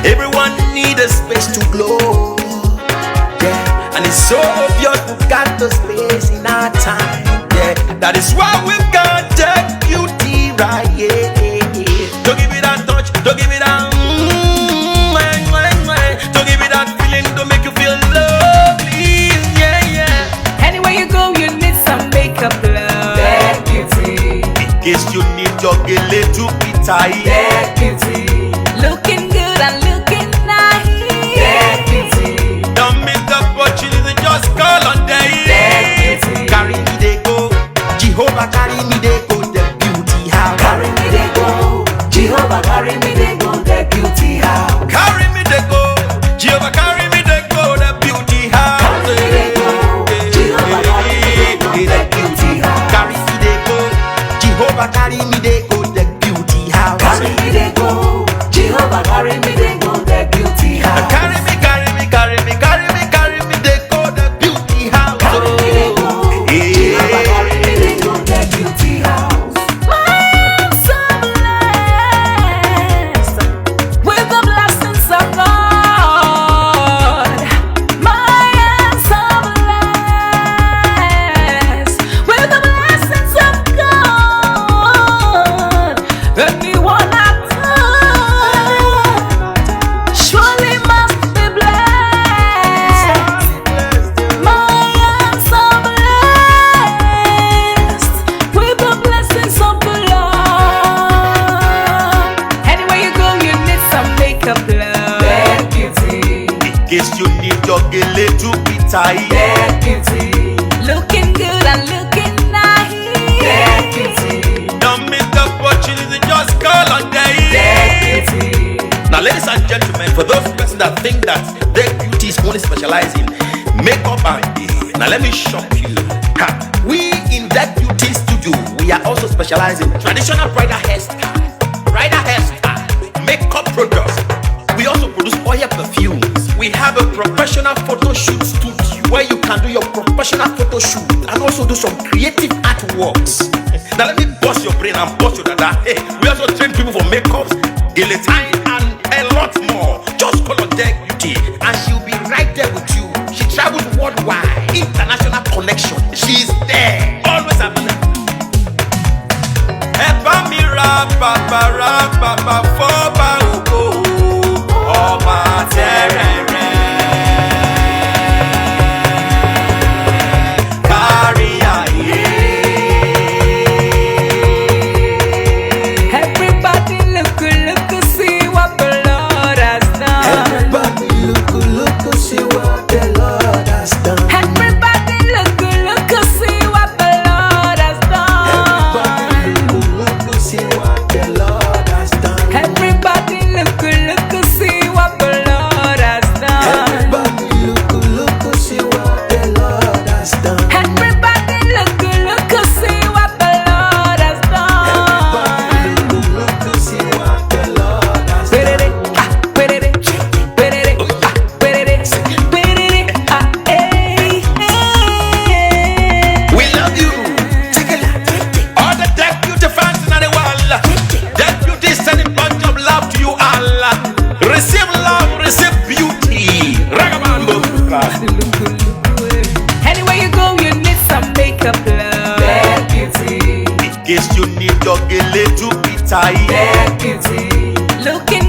Everyone need a space to glow, yeah. And it's so obvious we've got the space in our time, yeah. That is why we've got that beauty right, yeah. Don't give it that touch, don't give it that don't give it that feeling, don't make you feel lovely, yeah, yeah. Anywhere you go, you need some makeup, love. That beauty. In case you need your gele to be tight, that beauty. Looking good and looking nice. That beauty. Don't miss the opportunity, just call on day. That beauty. Carry me they go, Jehovah carry me they go, the beauty house. Carry me they go, Jehovah carry me they go, the beauty house. Carry me they go, Jehovah carry me they go, the beauty house. Carry me they go, Jehovah carry me they go, the beauty house. Carry me they go, Jehovah carry me they go, the beauty house. Carry me they go, Jehovah carry me they go, the beauty house. Carry me, carry me, carry me, carry me, carry me they go, the beauty house. Carry me they go, Jehovah carry me they go, the beauty house. My arms are blessed with the blessings of God. My arms are blessed with the blessings of God. Anyone I touch surely must be blessed. My arms are blessed with the blessings of the Lord. Anywhere you go, you need some makeup, love. That beauty. In case you need your gele to be tight, That beauty. Looking good and looking nice. That beauty. don't miss the opportunity, just call on day. That beauty. Now, ladies and gentlemen, for those persons that think that their beauty is only specialized in makeup and now let me shock you. Ha. We in that beauty studio, we are also specialized in traditional bridal hairstyle, makeup products. We also produce oil perfumes. We have a professional photo shoot studio where you can do your professional photo shoot and also do some creative artworks. Now let me bust your brain and bust your dada. Hey, we also train people for makeups, gele time, and a lot more. Just call on Deck Beauty and she'll be right there with you. She travels worldwide, international connection. She's there, always available. Epa mi ra papa foba ugo ọba terere kárí ayé. Everybody look, see what the Lord has done. Everybody look, see what the Lord has done. Everybody look, see what the Lord has done. Look, see what the Lord has done. Everybody look, see what the Lord has done. Everybody look, see what the Lord has done. Everybody look, see what the Lord has done. Look, see what the Lord has Put done. it, put it, put it, put it, We love you. All the Deck Beauty fans in the world. Deck Beauty is sending bunch of love to you all. Receive love, receive beauty. Ragabambo. Anywhere you go, you need some makeup, love. That beauty. In case you need your gele to be tight, That beauty. Looking